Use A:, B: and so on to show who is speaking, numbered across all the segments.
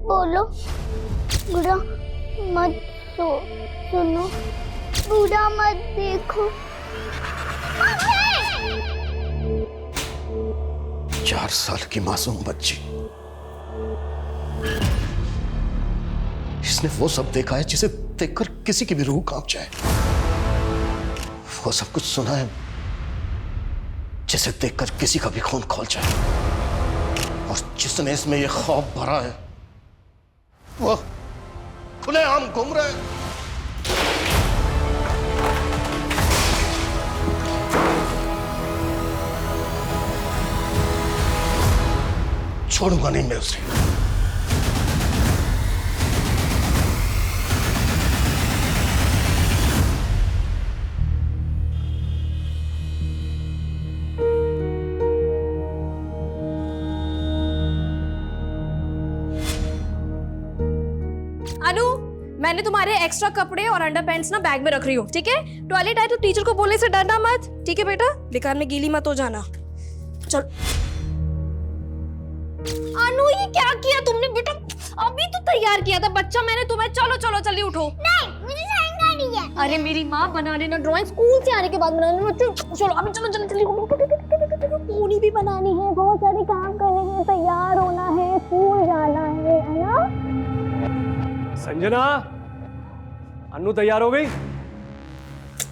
A: बोलो, बुरा मत सुनो, बुरा मत देखो।
B: 4 साल की मासूम बच्ची, इसने वो सब देखा है जिसे देखकर किसी की भी रूह कांप जाए। वो सब कुछ सुना है जिसे देखकर किसी का भी खून खौल जाए। और जिसने इसमें ये खौफ भरा है वो खुलेआम घूम रहा है। छोड़ूंगा नहीं मैं उसे।
C: अनु, मैंने तुम्हारे एक्स्ट्रा कपड़े और अंडरपैंट्स ना बैग में रख रही हूँ, ठीक है? टॉयलेट आए तो टीचर को बोलने से डरना मत, ठीक है बेटा? बेकार में गीली मत हो जाना। चल। अनु, ये क्या किया तुमने बेटा? अभी तो तैयार किया था बच्चा मैंने तुम्हें। चलो चलो जल्दी उठो।
A: नहीं, मुझे ड्राइंग करनी है।
C: अरे मेरी माँ, बना लेना ड्राइंग, स्कूल से आने के बाद बना लेना। चलो अभी चलो जल्दी जल्दी उठो।
A: पूरी भी बनानी है, बहुत सारे काम करने हैं, तैयार होना है, स्कूल जाना है ना?
D: संजना, अन्नू तैयार हो गई?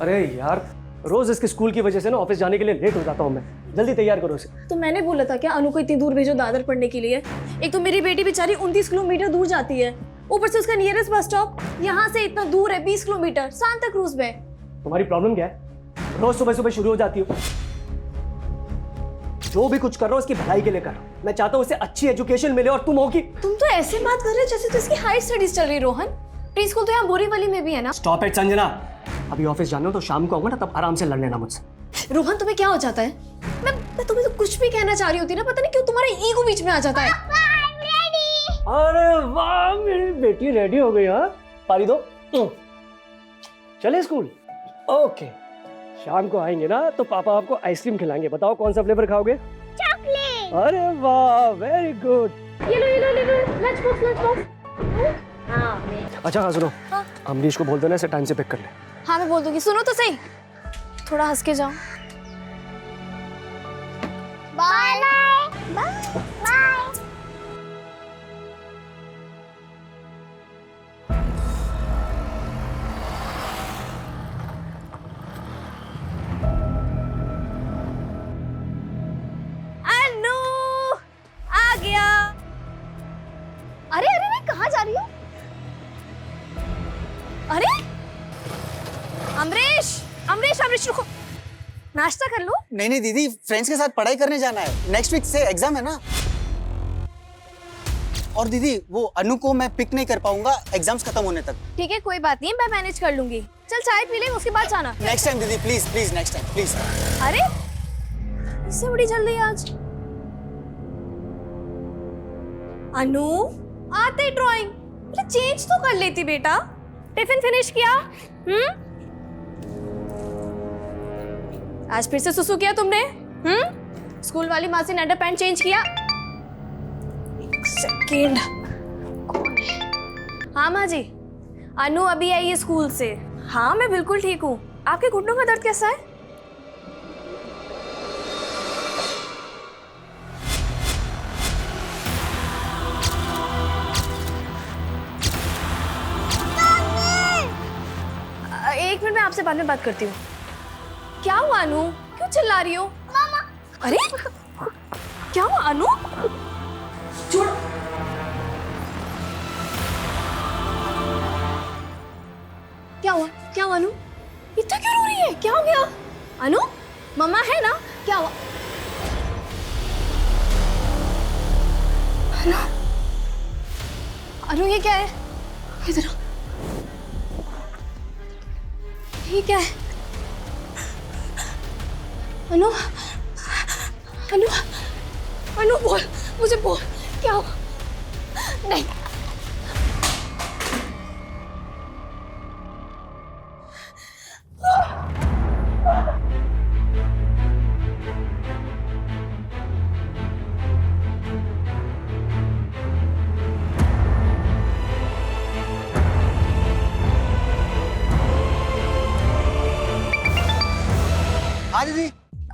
D: अरे यार, रोज इसके स्कूल की वजह से ना ऑफिस जाने के लिए लेट हो जाता हूँ मैं। जल्दी तैयार करो इसे।
C: तो मैंने बोला था क्या अनु को इतनी दूर भेजो दादर पढ़ने के लिए? एक तो मेरी बेटी बेचारी 29 किलोमीटर दूर जाती है, ऊपर से उसका नियरेस्ट बस स्टॉप यहाँ से इतना दूर है, 20 किलोमीटर, सांता क्रूज में।
D: तुम्हारी प्रॉब्लम क्या है? रोज सुबह सुबह शुरू हो जाती हो। जो भी कुछ कर रहा हूँ उसकी भलाई के लिए कर रहा हूँ। मैं चाहता हूँ उसे अच्छी एजुकेशन मिले और तुम हो कि
C: तुम तो ऐसे बात कर रहे हो जैसे तो इसकी हाई स्टडीज चल रही। रोहन, प्री स्कूल तो यहाँ बोरीवली में भी है ना?
D: Stop it Sanjana. अभी ऑफिस जाना हो तो शाम को आऊंगा ना, तब आराम से लड़ लेना मुझसे।
C: रोहन, तुम्हें क्या हो जाता है? मैं तुम्हें तो कुछ भी कहना चाह रही होती ना, पता नहीं क्यों तुम्हारा ईगो बीच में आ जाता है।
D: अरे वाह, मेरी बेटी रेडी हो गई। हाँ, पारी दो। चले स्कूल? ओके, शाम को आएंगे ना तो पापा आपको आइसक्रीम खिलाएंगे। बताओ कौन सा फ्लेवर खाओगे?
A: चॉकलेट।
D: अरे वाह, वेरी गुड।
C: ये लो, लंच बॉक्स। हाँ,
D: अच्छा सुनो,
C: हाँ?
D: अमरीश को बोल देना इसे टाइम से पिक कर ले।
C: हाँ मैं बोल दूंगी। सुनो तो सही, थोड़ा हंस के जाओ।
A: Bye bye.
C: अनु आ गया। अरे अरे, मैं कहाँ जा रही हूँ? अरे अमरीश रुको, नाश्ता कर लो।
E: नहीं दीदी, फ्रेंड्स के साथ पढ़ाई करने जाना है। नेक्स्ट वीक से एग्जाम है ना। और दीदी, वो अनु को मैं पिक नहीं कर पाऊंगा एग्जाम्स खत्म होने तक।
C: ठीक है, कोई बात नहीं, मैं मैनेज कर लूंगी। चल चाय पी ले, उसके बाद जाना।
E: नेक्स्ट टाइम दीदी, please please, next time please.
C: अरे इससे बड़ी जल्दी आज? अनु, आते ड्राइंग चेंज तो कर लेती बेटा। टिफिन फिनिश किया? आज फिर से सुसु किया तुमने? स्कूल वाली माँ से अंडरपैंट चेंज किया? एक सेकेंड। हाँ माँ जी, अनु अभी आई है स्कूल से। हाँ मैं बिल्कुल ठीक हूँ। आपके घुटनों का दर्द कैसा है? एक मिनट, मैं आपसे बाद में बात करती हूँ। क्या हुआ अनु, क्यों चिल्ला रही हो?
A: मामा।
C: अरे क्या हुआ अनु? छोड़। क्या हुआ अनु? इतना क्यों रो रही है? क्या हो गया? अनु, मम्मा है ना? क्या हुआ? अनु ये क्या है? इधर ये क्या है? अनु अनु अनु बोल, मुझे बोल, क्या हुआ? नहीं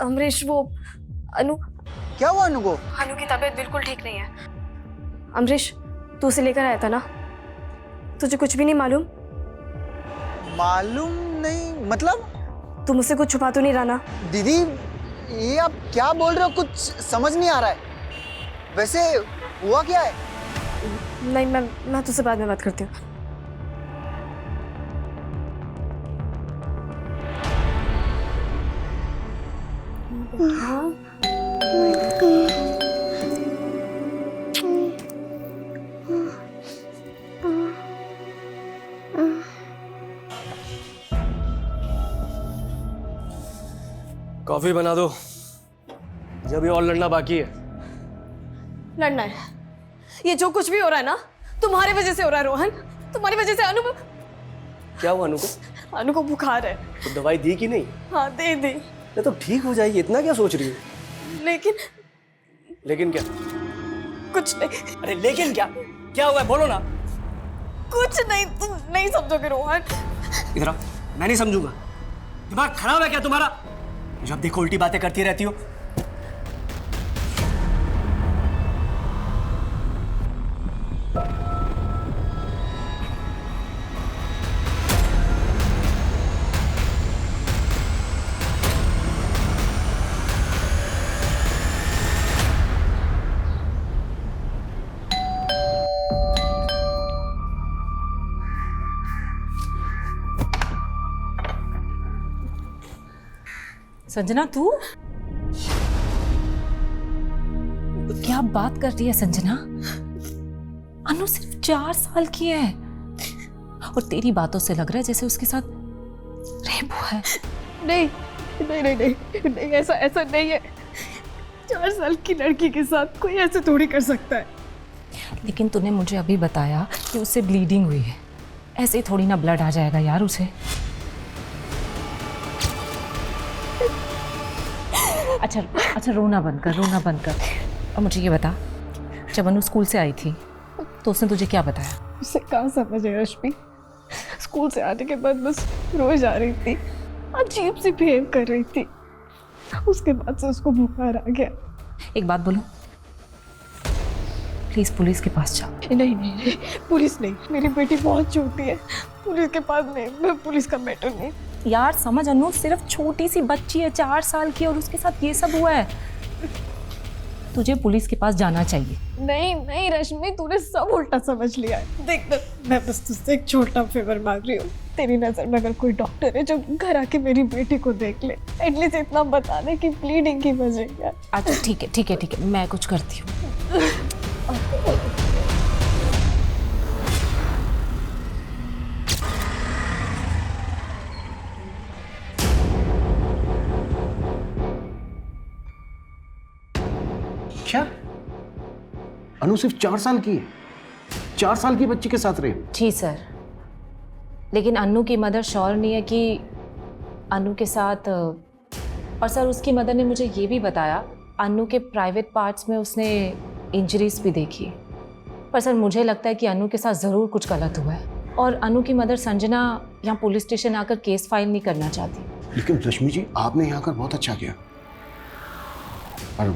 C: अमरीश वो अनु
E: क्या हुआ अनु को?
C: अनु की तबीयत बिल्कुल ठीक नहीं है। अमरीश तू उसे लेकर आया था ना? तुझे कुछ भी नहीं मालूम?
E: मालूम नहीं मतलब?
C: तू मुझसे कुछ छुपा तो नहीं रहा ना?
E: दीदी ये आप क्या बोल रहे हो, कुछ समझ नहीं आ रहा है। वैसे हुआ क्या है?
C: नहीं, मैं तुझसे बाद में बात करती हूँ।
D: कॉफी बना दो, जब ये और लड़ना बाकी है।
C: लड़ना है? ये जो कुछ भी हो रहा है ना तुम्हारी वजह से हो रहा है रोहन। तुम्हारी वजह से
D: क्या हुआ अनु को?
C: अनु को बुखार है।
D: तो दवाई दी कि नहीं?
C: हाँ दे दी।
D: नहीं तो ठीक हो जाएगी, इतना क्या सोच रही हो? लेकिन क्या?
C: कुछ नहीं।
D: अरे लेकिन क्या? क्या हुआ है बोलो ना।
C: कुछ नहीं, तुम नहीं समझोगे रोहन।
D: इधर आओ, मैं नहीं समझूंगा। दिमाग खराब है क्या तुम्हारा? जब देखो उल्टी बातें करती रहती हो।
F: संजना तू क्या बात कर रही है संजना? अनु सिर्फ 4 साल की है और तेरी बातों से लग रहा है जैसे उसके साथ रेप हुआ है।
C: नहीं नहीं नहीं नहीं नहीं, ऐसा नहीं है। 4 साल की लड़की के साथ कोई ऐसे थोड़ी कर सकता है।
F: लेकिन तूने मुझे अभी बताया कि उससे ब्लीडिंग हुई है। ऐसे ही थोड़ी ना ब्लड आ जाएगा यार उसे। अच्छा रोना बंद कर। और मुझे ये बता, जब अनु स्कूल से आई थी तो उसने तुझे क्या बताया?
C: उसे कहाँ समझ है रश्मि। स्कूल से आने के बाद बस रोज जा रही थी, अजीब सी बिहेव कर रही थी। उसके बाद से उसको बुखार आ गया।
F: एक बात बोलूं, प्लीज पुलिस के पास जाओ।
C: नहीं, पुलिस नहीं। मेरी बेटी बहुत छोटी है, पुलिस के पास नहीं। मैं पुलिस का मैटर नहीं।
F: यार समझ, अनु सिर्फ छोटी सी बच्ची है 4 साल की और उसके साथ ये सब हुआ है। तुझे पुलिस के पास जाना चाहिए।
C: नहीं रश्मि, तूने सब उल्टा समझ लिया है। देख मैं बस तुझसे एक छोटा फेवर मांग रही हूँ। तेरी नजर में अगर कोई डॉक्टर है जो घर आके मेरी बेटी को देख ले, एटलीस्ट इतना बता दे कि ब्लीडिंग की वजह क्या।
F: अच्छा ठीक है, मैं कुछ करती हूँ।
B: क्या? अनु सिर्फ 4 साल की है? 4 साल की बच्ची के साथ रहे?
F: जी सर, लेकिन अनु की मदर श्योर नहीं है कि अनु के साथ। और सर उसकी मदर ने मुझे ये भी बताया अनु के प्राइवेट पार्ट्स में उसने इंजरीज भी देखी। पर सर मुझे लगता है कि अनु के साथ ज़रूर कुछ गलत हुआ है और अनु की मदर संजना यहाँ पुलिस स्टेशन आकर केस फाइल नहीं करना चाहती।
B: लेकिन रश्मि जी, आपने यहाँ आकर बहुत अच्छा किया। पर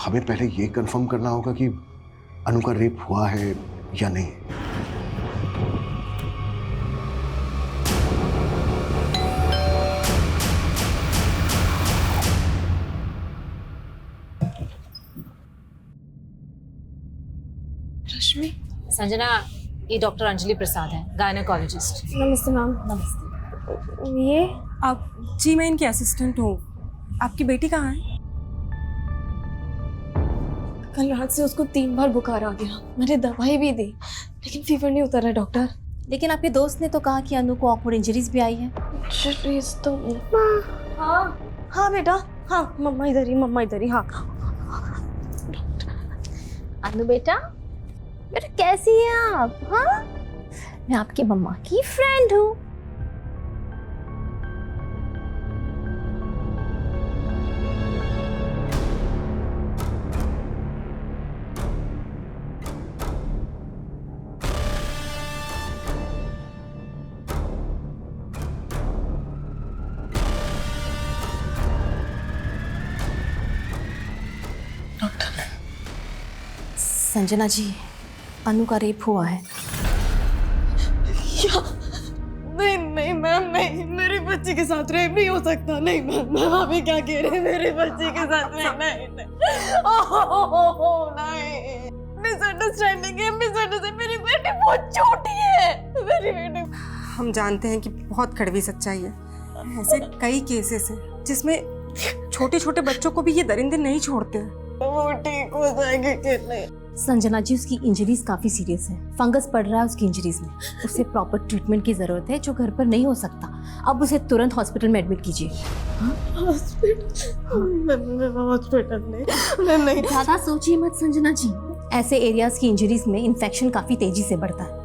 B: हमें पहले ये कंफर्म करना होगा कि अनु का रेप हुआ है या नहीं।
C: रश्मि,
F: संजना, ये डॉक्टर अंजलि प्रसाद है, गायनेकोलॉजिस्ट।
C: नमस्ते मैम।
F: नमस्ते।
C: ये
G: आप? जी मैं इनकी असिस्टेंट हूँ। आपकी बेटी कहाँ है?
C: कल रात से उसको 3 बार बुखार आ गया। मैंने दवाई भी दी लेकिन फीवर नहीं उतर रहा डॉक्टर।
H: लेकिन आपके दोस्त ने तो कहा कि अनु को ऑकवर्ड इंजरीज भी आई है।
C: इंजरीज तो हाँ बेटा, हाँ मम्मा इधर ही। हाँ
A: अनु बेटा कैसी हैं आप? हाँ, मैं आपकी मम्मा की फ्रेंड हूँ।
H: संजना जी, अनु का रेप हुआ है।
C: नहीं नहीं मैम, नहीं, मेरी बच्ची के साथ रेप नहीं हो सकता। नहीं मैम, आप ये क्या कह रहे हैं? मेरी बच्ची के साथ रेप नहीं, नहीं। ओह नहीं, मिसअंडरस्टैंडिंग है, मिसअंडरस्टैंडिंग। मेरी बेटी बहुत छोटी है, मेरी बेटी।
G: हम जानते हैं कि बहुत कड़वी सच्चाई है। ऐसे कई केसेस हैं जिसमें छोटे छोटे बच्चों को भी ये दरिंदे नहीं छोड़ते हैं।
C: वो ठीक हो जाएगी कि नहीं?
H: संजना जी, उसकी इंजरीज काफी सीरियस है। फंगस पड़ रहा है उसकी इंजरीज में। उसे प्रॉपर ट्रीटमेंट की जरूरत है, जो घर पर नहीं हो सकता। अब उसे तुरंत हॉस्पिटल में एडमिट कीजिए।
C: हॉस्पिटल नहीं।
H: ज्यादा सोचिए मत संजना जी। ऐसे एरियाज की इंजरीज में इन्फेक्शन काफी तेजी से बढ़ता है।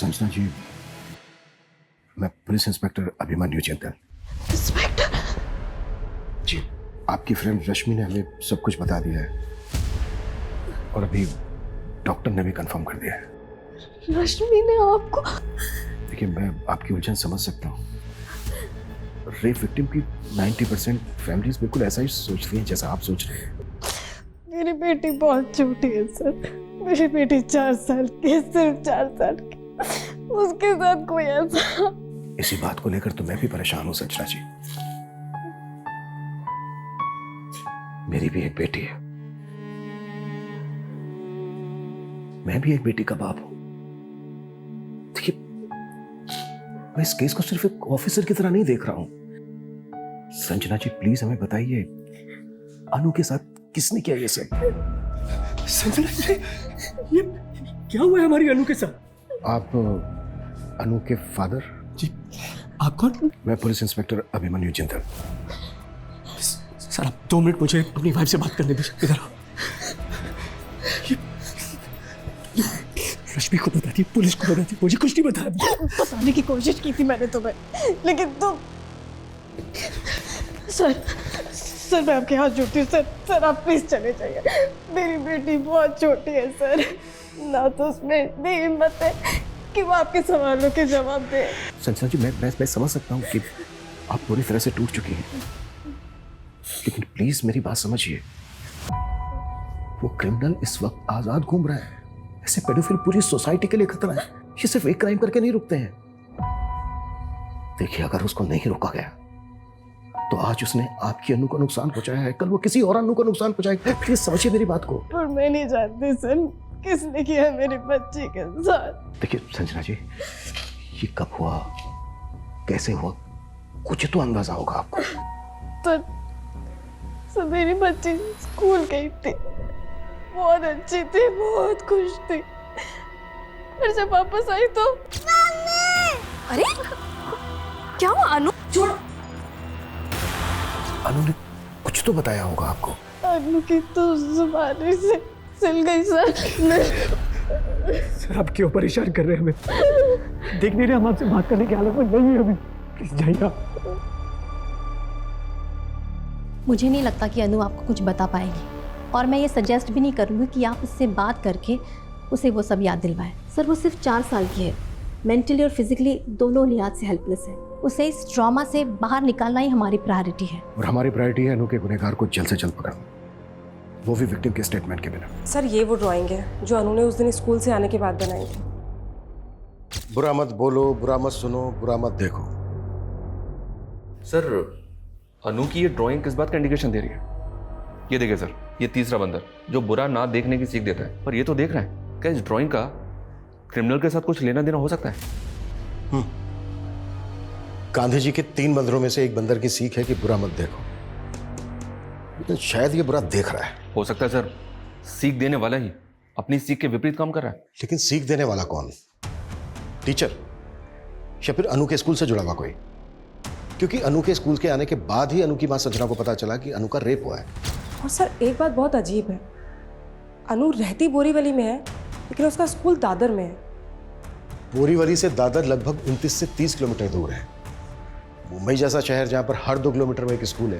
B: संजना जी, मैं पुलिस इंस्पेक्टर अभिमन्यु चिंतन।
C: इंस्पेक्टर
B: जी, आपकी फ्रेंड रश्मि ने हमें सब कुछ बता दिया है और अभी डॉक्टर ने भी कंफर्म कर दिया है।
C: रश्मि ने आपको?
B: देखिए, मैं आपकी उलझन समझ सकता हूँ। रेप विक्टिम की 90% फैमिलीज बिल्कुल ऐसा ही सोचती हैं जैसा आप सोच रहे हैं।
C: मेरी बेटी बहुत छोटी है सर। मेरी बेटी 4 साल की है, सिर्फ 4 साल की। उसके साथ कोई ऐसा।
B: इसी बात को लेकर तो मैं भी परेशान हूँ संजना जी। मेरी भी एक बेटी है, मैं भी एक बेटी का बाप हूं। देखिए, मैं इस केस को सिर्फ एक ऑफिसर की तरह नहीं देख रहा हूं। संजना जी, प्लीज हमें बताइए, अनु के साथ किसने किया ये सब?
D: संजना जी, ये क्या हुआ है हमारी अनु के साथ?
B: आप अनु के फादर?
D: जी, आप कौन?
B: मैं पुलिस इंस्पेक्टर अभिमन्यु चिंतन।
D: सर, आप 2 मिनट मुझे अपनी वाइफ से बात करने दीजिए। इधर आओ। रश्मि को बता दी, पुलिस को बता दी, मुझे कुछ नहीं बताया।
C: बताने की कोशिश की थी मैंने तुम्हें, लेकिन तुम। सर मैं आपके हाथ जोड़ती हूँ सर आप प्लीज चले जाइए। मेरी बेटी बहुत छोटी है सर, ना तो उसमें इतनी हिम्मत है कि वो आपके सवालों के जवाब दे।
B: संजना जी, मैं समझ सकता हूँ कि आप पूरी तरह से टूट चुकी हैं, लेकिन प्लीज मेरी बात समझिए। वो क्रिमिनल इस वक्त आजाद घूम रहा है। ऐसे पेडोफिल पूरी सोसाइटी के लिए खतरा है। ये सिर्फ एक क्राइम करके नहीं रुकते हैं। देखिए, अगर उसको नहीं रोका गया तो आज उसने आपकी अनु को नुकसान पहुंचाया है, कल वो किसी और अनु को नुकसान पहुंचाएगा। प्लीज समझिए मेरी बात को।
C: पर मैं नहीं जानती सर किसने किया मेरी बच्ची के साथ।
B: देखिए संजना जी, ये कब हुआ, कैसे हुआ, कुछ तो अंदाजा होगा आपको।
C: तो मेरी बच्ची स्कूल गई थी, बहुत अच्छी थी, बहुत खुश थी। फिर जब वापस आई तो
H: अरे क्या हुआ अनु? छोड़।
B: अनु ने कुछ तो बताया होगा आपको।
C: अनु की तो जुबानी से सिल गई सर।
D: सर, आप क्यों परेशान कर रहे हैं हमें? देख नहीं रहे हम आपसे बात करने की हालत में नहीं है अभी। प्लीज जाइए आप।
H: मुझे नहीं लगता कि अनु आपको कुछ बता पाएगी, और मैं ये सजेस्ट भी नहीं करूँगी कि आप उससे बात करके उसे वो सब याद दिलवाएं। सर, वो सिर्फ 4 साल की है, मेंटली और फिजिकली दोनों लिहाज से हेल्पलेस है। उसे इस ट्रॉमा से बाहर निकालना ही हमारी प्रायोरिटी है।
B: और हमारी प्रायोरिटी है अनु के गुनहगार को जल्द से जल्द पकड़ना, वो भी विक्टिम के स्टेटमेंट के बिना।
G: सर, ये वो ड्राइंग है जो अनु ने उस दिन स्कूल से आने के बाद बनाई थी।
B: बुरा मत बोलो, बुरा मत सुनो, बुरा मत देखो।
I: सर, अनु की ये ड्राइंग किस बात का इंडिकेशन दे रही है? ये देखिए सर, ये तीसरा बंदर जो बुरा ना देखने की सीख देता है, पर ये तो देख रहा है। क्या इस ड्राइंग का क्रिमिनल के साथ कुछ लेना देना हो सकता है?
B: गांधी जी के 3 बंदरों में से एक बंदर की सीख है कि बुरा मत देखो, लेकिन शायद ये बुरा देख रहा है।
I: हो सकता है सर, सीख देने वाला ही अपनी सीख के विपरीत काम कर रहा है।
B: लेकिन सीख देने वाला कौन? टीचर या फिर अनु के स्कूल से जुड़ा हुआ कोई? क्योंकि अनु के स्कूल के आने के बाद ही अनु की मां संजना को पता चला कि अनु का रेप हुआ है।
G: और सर, एक बात बहुत अजीब है, अनु रहती बोरीवली में है लेकिन उसका स्कूल दादर में है।
B: बोरीवली से दादर लगभग 29 से 30 किलोमीटर दूर है। मुंबई जैसा शहर जहां पर हर 2 किलोमीटर में एक स्कूल है।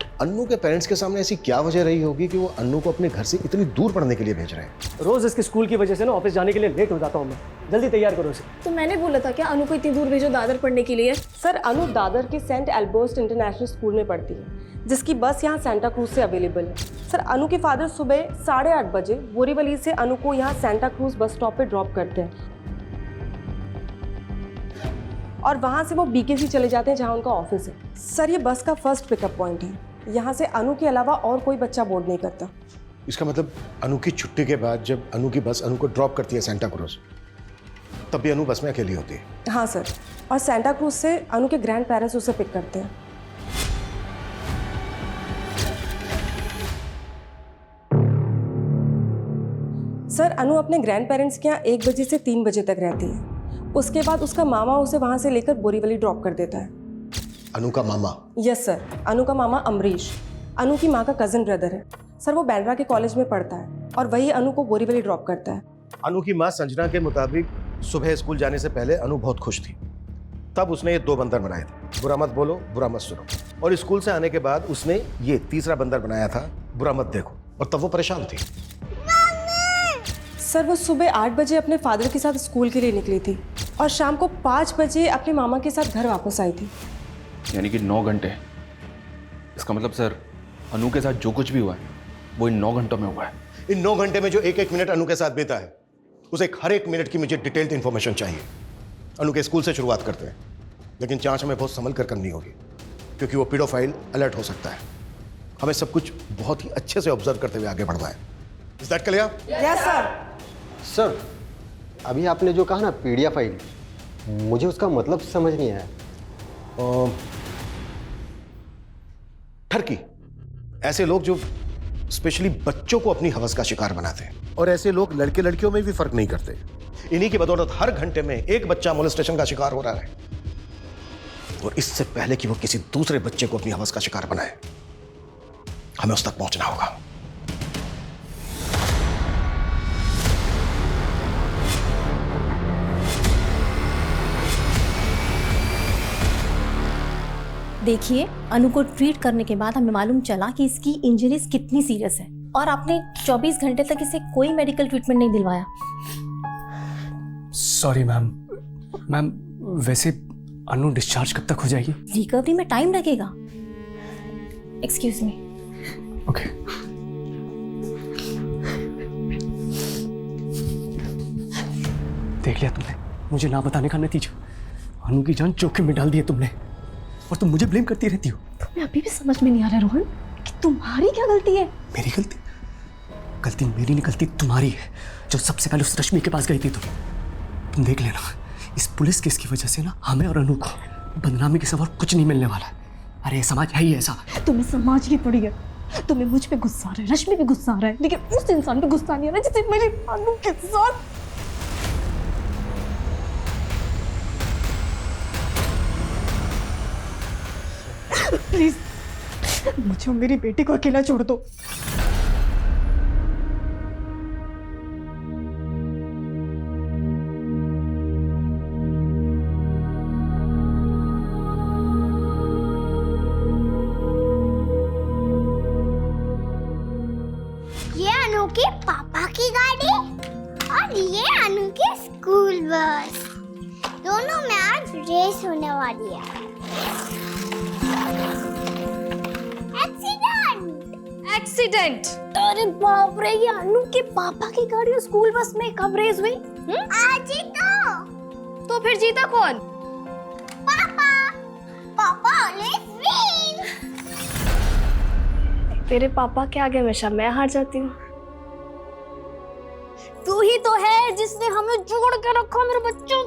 B: तो अन्नू के पेरेंट्स के सामने ऐसी क्या वजह रही होगी कि वो अन्नू को अपने घर से इतनी दूर पढ़ने के लिए भेज रहे हैं?
D: रोज इसके स्कूल की वजह से ना ऑफिस जाने के लिए लेट हो जाता हूँ मैं। जल्दी तैयार करो इसे।
C: तो मैंने बोला था क्या अनु को इतनी दूर भेजो दादर पढ़ने के लिए?
G: सर अनु दादर के सेंट एल्बर्ट इंटरनेशनल स्कूल में पढ़ती है, जिसकी बस यहाँ सेंटा क्रूज से अवेलेबल है। सर अनु के फादर सुबह 8:30 बजे बोरीवली से अनु को यहाँ सेंटा क्रूज बस स्टॉप पे ड्रॉप करते हैं और वहाँ से वो बीकेसी चले जाते हैं जहाँ उनका ऑफिस है। सर ये बस का फर्स्ट पिकअप पॉइंट है। यहाँ से अनु के अलावा और कोई बच्चा बोर्ड नहीं करता।
B: इसका मतलब अनु की छुट्टी के बाद जब अनु की बस अनु को ड्रॉप करती है सेंटा क्रूज, तब भी अनु बस में अकेली होती है?
G: हाँ सर, और सेंटा क्रूज से अनु के ग्रैंड पेरेंट्स उसे पिक करते हैं। सर अनु अपने ग्रैंड पेरेंट्स के यहाँ 1 बजे से 3 बजे तक रहती है। उसके बाद उसका मामा उसे वहाँ से लेकर बोरीवली ड्रॉप कर देता है।
B: अनु का मामा?
G: यस सर, अनु का मामा अमरीश अनु की माँ का कजिन ब्रदर है। सर वो बैंड्रा के कॉलेज में पढ़ता है और वही अनु को बोरीवली ड्रॉप करता है।
B: अनु की माँ संजना के मुताबिक सुबह स्कूल जाने से पहले अनु बहुत खुश थी, तब उसने ये 2 बंदर बनाए थे, बुरा मत बोलो बुरा मत सुनो। और स्कूल से आने के बाद उसने ये तीसरा बंदर बनाया था, बुरा मत देखो, और तब वो परेशान थी।
G: सर वो सुबह 8 बजे अपने फादर के साथ स्कूल के लिए निकली थी और शाम को 5 बजे अपने मामा के साथ घर वापस आई थी।
I: यानी कि 9 घंटे। इसका मतलब सर अनु के साथ जो कुछ भी हुआ है वो इन 9 घंटों में हुआ है।
B: इन 9 घंटे में जो एक मिनट अनु के साथ बीता है, उसे हर एक मिनट की मुझे डिटेल्ड इंफॉर्मेशन चाहिए। अनु के स्कूल से शुरुआत करते हैं, लेकिन जांच हमें बहुत संभल कर करनी होगी क्योंकि वो पीडोफाइल अलर्ट हो सकता है। हमें सब कुछ बहुत ही अच्छे से ऑब्जर्व करते हुए आगे बढ़ना है। Is that clear?
G: Yes sir.
J: Sir अभी आपने जो कहा ना पीडिया फाइल, मुझे उसका मतलब समझ नहीं आया।
B: ठरकी, ऐसे लोग जो स्पेशली बच्चों को अपनी हवस का शिकार बनाते हैं, और ऐसे लोग लड़के लड़कियों में भी फर्क नहीं करते। इन्हीं की बदौलत हर घंटे में एक बच्चा मोलेस्टेशन का शिकार हो रहा है, और इससे पहले कि वो किसी दूसरे बच्चे को अपनी हवस का शिकार बनाए, हमें उस तक पहुंचना होगा।
H: देखिए, अनु को ट्रीट करने के बाद हमें मालूम चला कि इसकी इंजरीज कितनी सीरियस है, और आपने 24 घंटे तक इसे कोई मेडिकल ट्रीटमेंट नहीं दिलवाया।
D: सॉरी मैम, वैसे अनु डिस्चार्ज कब तक हो जाएगी?
H: रिकवरी में टाइम लगेगा। Excuse me.
D: ओके। देख लिया तुमने मुझे ना बताने का नतीजा। अनु की जान जोखिम में डाल दी है तुमने, और तुम मुझे ब्लेम करती रहती हो।
C: तुम्हें अभी भी समझ में नहीं आ रहा रोहन कि तुम्हारी क्या गलती है?
D: मेरी गलती? गलती मेरी नहीं, गलती तुम्हारी है, जो सबसे पहले उस रश्मि के पास गई थी तुम देख लेना, इस पुलिस केस की वजह से ना हमें और अनु को बदनामी के सिवा और कुछ नहीं मिलने वाला है। अरे ये समाज है ही ऐसा।
C: तुम्हें समाज की पड़ी है। तुम्हें मुझ पे गुस्सा आ रहा है, रश्मि पे गुस्सा आ रहा है, लेकिन उस इंसान पे गुस्सा नहीं आ रहा जिसे मेरी अनु के साथ। प्लीज मुझे और मेरी बेटी को अकेला छोड़ दो।
K: ये अनु के पापा की गाड़ी और ये अनु की स्कूल बस, दोनों में आज रेस होने वाली है।
C: एक्सीडेंट? अरे बाप रे, ये अनु के पापा की गाड़ी और स्कूल बस में कब रेस हुई?
K: आज ही
C: तो फिर जीता कौन?
K: पापा। पापा ऑलवेज विन।
C: तेरे पापा के आगे हमेशा मैं हार जाती हूँ। तू ही तो है जिसने हमें जोड़ के रखा मेरे बच्चों।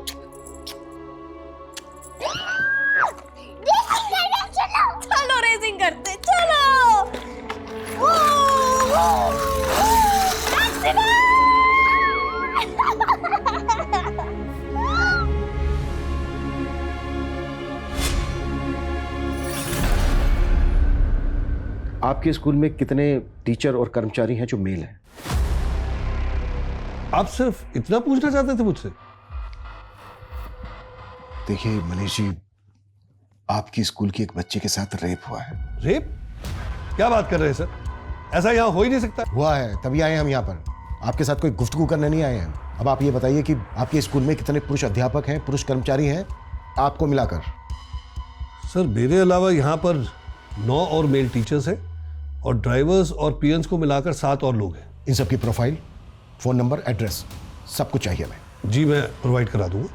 C: चलो रेसिंग करते, चलो।
B: आपके स्कूल में कितने टीचर और कर्मचारी हैं जो मेल हैं?
L: आप सिर्फ इतना पूछना चाहते थे मुझसे?
B: देखिए मनीष जी, आपकी स्कूल की एक बच्चे के साथ रेप हुआ है।
L: रेप? क्या बात कर रहे हैं सर? ऐसा यहाँ हो ही नहीं सकता।
B: हुआ है, तभी आए हम यहाँ पर। आपके साथ कोई गुफ्तगू करने नहीं आए हैं। अब आप ये बताइए कि आपके स्कूल में कितने पुरुष अध्यापक हैं, पुरुष कर्मचारी हैं, आपको मिलाकर?
L: सर मेरे अलावा यहाँ पर 9 और मेल टीचर्स हैं और ड्राइवर्स और पीएन्स को मिलाकर 7 और लोग हैं।
B: इन सबकी प्रोफाइल, फोन नंबर, एड्रेस सब कुछ चाहिए हमें।
L: जी मैं प्रोवाइड करा दूंगा।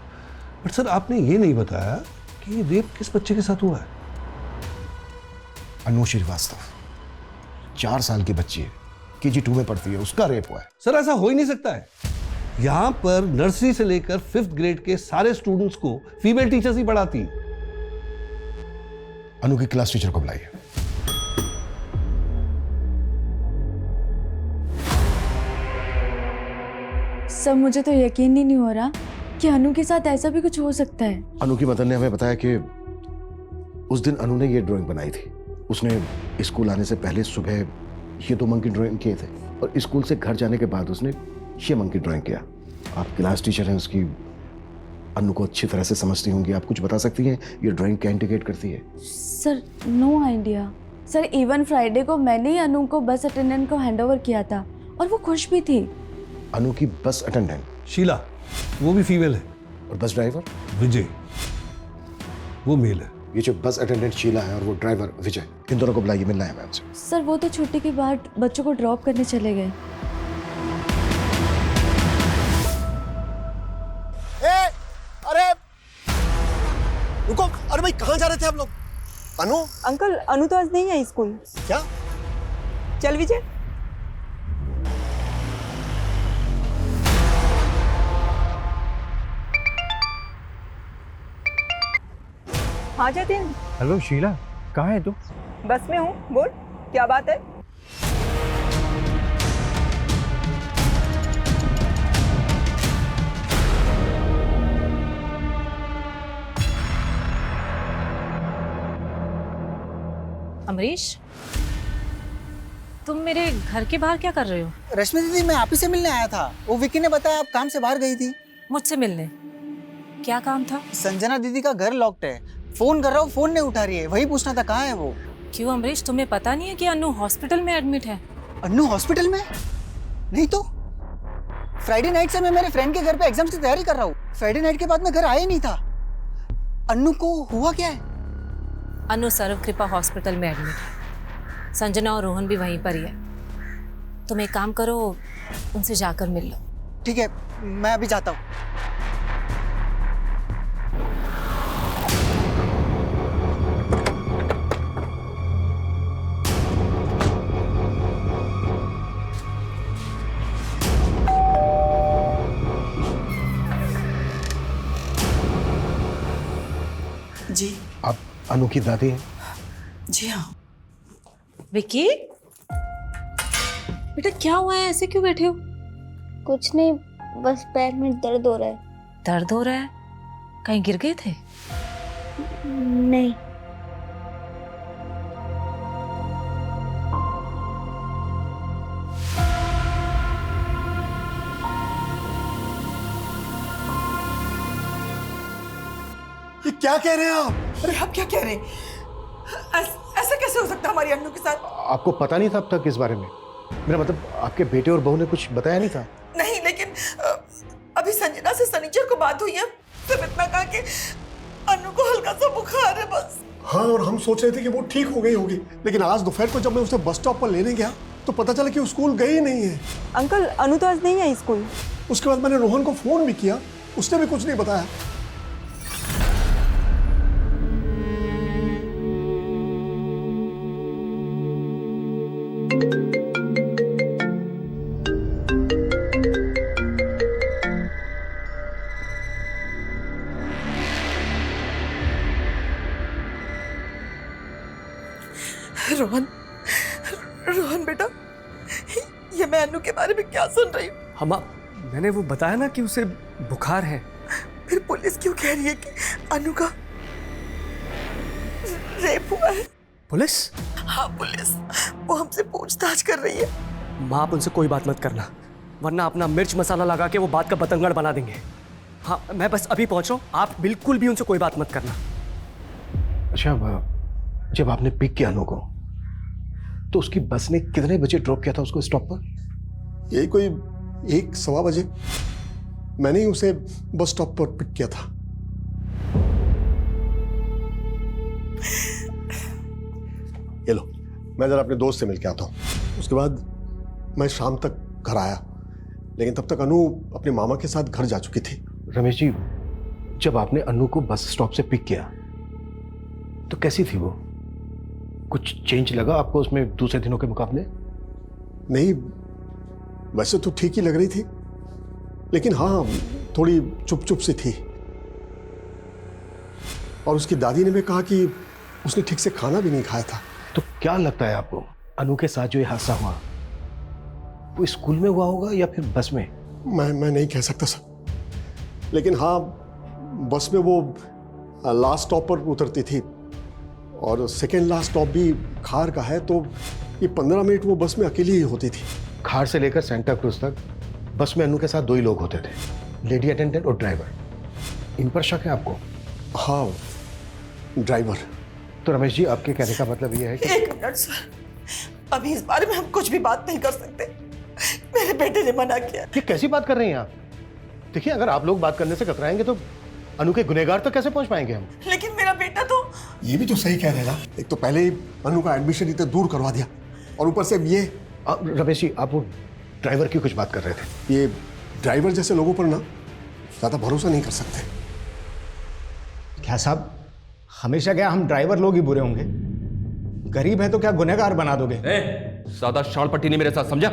L: बट सर आपने ये नहीं बताया कि रेप किस बच्चे के साथ हुआ है।
B: अनु श्रीवास्तव, 4 साल की बच्ची है, KG2 में पढ़ती है, उसका रेप हुआ है।
L: सर ऐसा हो ही नहीं सकता है। यहाँ पर नर्सरी से लेकर 5th ग्रेड के सारे स्टूडेंट्स को फीमेल टीचर्स ही पढ़ाती हैं।
B: अनु की क्लास टीचर को बुलाइए।
C: सर मुझे तो यकीन ही नहीं हो रहा कि अनु के साथ ऐसा भी कुछ हो सकता है।
B: अनु की मदर ने हमें बताया कि उस दिन अनु ने ये ड्राइंग बनाई थी। उसने स्कूल आने से पहले सुबह ये 2 मंकी ड्राइंग किए थे और स्कूल से घर जाने के बाद उसने ये मंकी ड्राइंग किया। आप क्लास टीचर हैं उसकी, अनु को अच्छी तरह से समझती होंगी, आप कुछ बता सकती हैं ये ड्राइंग क्या इंडिकेट करती है?
C: Sir no idea. Sir even Friday को मैंने ही अनु को बस अटेंडेंट को हैंडओवर किया था और वो खुश भी थी।
B: अनु की बस अटेंडेंट
L: शीला, वो भी फीमेल है।
B: और बस ड्राइवर
L: विजय, वो मेल है।
B: ये जो बस अटेंडेंट शीला है और वो ड्राइवर विजय, इन दोनों को बुलाइए, मिलना है हमें उनसे।
C: सर वो तो छुट्टी के बाद बच्चों को ड्रॉप करने चले गए।
J: अरे रुको, अरे भाई कहाँ जा रहे थे आप लोग? अनु?
G: अंकल अनु तो आज नहीं आई स्कूल।
J: क्या?
G: चल विजय। हाँ जतिन।
M: हेलो शीला, कहाँ है तू?
G: बस में हूँ, बोल क्या बात है?
F: अमरीश, तुम मेरे घर के बाहर क्या कर रहे हो?
E: रश्मि दीदी, मैं आप ही से मिलने आया था। वो विकी ने बताया आप काम से बाहर गई थी।
F: मुझसे मिलने? क्या काम था?
E: संजना दीदी का घर लॉक्ड है, फोन कर रहा हूँ, फोन नहीं उठा रही है, वही पूछना था कहाँ है वो।
F: क्यों अमरीश, तुम्हें पता नहीं है कि अनु हॉस्पिटल में एडमिट है?
E: अनु हॉस्पिटल में? नहीं तो फ्राइडे नाइट से मैं मेरे फ्रेंड के घर पे एग्जाम्स की तैयारी कर रहा हूँ। फ्राइडे नाइट के बाद मैं घर आया ही नहीं था। अनु को हुआ क्या है?
F: अनु सर्व कृपा हॉस्पिटल में एडमिट है। संजना और रोहन भी वहीं पर ही है। तुम एक काम करो, उनसे जाकर मिल लो।
E: ठीक है, मैं अभी जाता हूँ।
N: जी
B: आप अनु की दादी हैं?
N: जी हाँ।
F: विकी, बेटा क्या हुआ है, ऐसे क्यों बैठे हो?
K: कुछ नहीं, बस पैर में दर्द हो रहा है।
F: दर्द हो रहा है? कहीं गिर गए थे?
K: नहीं।
N: ये क्या कह रहे हैं आप? अरे आप क्या कह रहे हैं? ऐसा कैसे हो सकता है हमारी अनु के साथ?
B: आपको पता नहीं था अब तक इस बारे में? मेरा मतलब आपके बेटे और बहू ने कुछ बताया नहीं था?
N: नहीं, लेकिन अभी संजना से सनीचर को बात हुई है। सिर्फ इतना कहा कि अनु को हल्का सा बुखार है बस।
L: हाँ, और हम सोच रहे थे कि वो ठीक हो गई होगी, लेकिन आज दोपहर को जब मैं उसे बस स्टॉप पर लेने गया तो पता चला कि वो स्कूल गई ही नहीं है।
G: अंकल अनु तो आज नहीं आई स्कूल।
L: उसके बाद मैंने रोहन को फोन भी किया, उसने भी कुछ नहीं बताया।
N: रोहन, रोहन बेटा, ये मैं अनु के बारे में क्या सुन रही हूँ?
D: हम मैंने वो बताया ना कि उसे बुखार है।
N: फिर पुलिस क्यों कह रही है कि अनु का रेप हुआ है?
D: पुलिस?
N: हाँ पुलिस, वो हमसे पूछताछ कर रही है।
D: माँ, आप उनसे कोई बात मत करना, वरना अपना मिर्च मसाला लगा के वो बात का बतंगड़ बना देंगे। हाँ, मैं बस अभी पहुंच रहा हूँ, आप बिल्कुल भी उनसे कोई बात मत करना।
O: अच्छा, जब आपने पिक किया अनु को, तो उसकी बस ने कितने बजे ड्रॉप किया था उसको स्टॉप पर?
B: यही कोई 1-1:15 बजे मैंने ही उसे बस स्टॉप पर पिक किया था। ये लो, मैं जरा अपने दोस्त से मिल के आता हूँ। उसके बाद मैं शाम तक घर आया, लेकिन तब तक अनु अपने मामा के साथ घर जा चुकी थी।
O: रमेश जी, जब आपने अनु को बस स्टॉप से पिक किया तो कैसी थी वो? कुछ चेंज लगा आपको उसमें दूसरे दिनों के मुकाबले?
B: नहीं, वैसे तो ठीक ही लग रही थी, लेकिन हाँ, थोड़ी चुप चुप सी थी। और उसकी दादी ने भी कहा कि उसने ठीक से खाना भी नहीं खाया था।
O: तो क्या लगता है आपको, अनु के साथ जो ये हादसा हुआ वो स्कूल में हुआ होगा या फिर बस में?
B: मैं नहीं कह सकता सर, लेकिन हाँ, बस में वो लास्ट स्टॉप पर उतरती थी और सेकेंड लास्ट स्टॉप भी खार का है, तो ये 15 मिनट वो बस में अकेली ही होती थी।
O: खार से लेकर सेंटा क्रूज तक बस में अनु के साथ 2 ही लोग होते थे, लेडी अटेंडेंट और ड्राइवर। इन पर शक है आपको?
B: हाँ, ड्राइवर।
O: तो रमेश जी, आपके कहने का मतलब ये है कि
N: 1 मिनट सर, अभी इस बारे में हम कुछ भी बात नहीं कर सकते। मेरे बेटे ने मना किया।
O: ये कैसी बात कर रही हैं आप? देखिए, अगर आप लोग बात करने से कतराएंगे तो अनु के गुनहगार तक कैसे पहुंच पाएंगे हम?
N: लेकिन मेरा बेटा तो...
B: ये भी तो सही कह रहे ना, एक तो पहले ही अनु का एडमिशन इतना दूर करवा दिया और ऊपर से ये।
O: रमेश जी, आप वो ड्राइवर की कुछ बात कर रहे थे।
B: ये ड्राइवर जैसे लोगों पर ना ज्यादा भरोसा नहीं कर सकते।
M: क्या साहब, हमेशा क्या हम ड्राइवर लोग ही बुरे होंगे? गरीब है तो क्या गुनहगार बना दोगे?
I: ज्यादा शाल पट्टी नहीं मेरे साथ, समझा?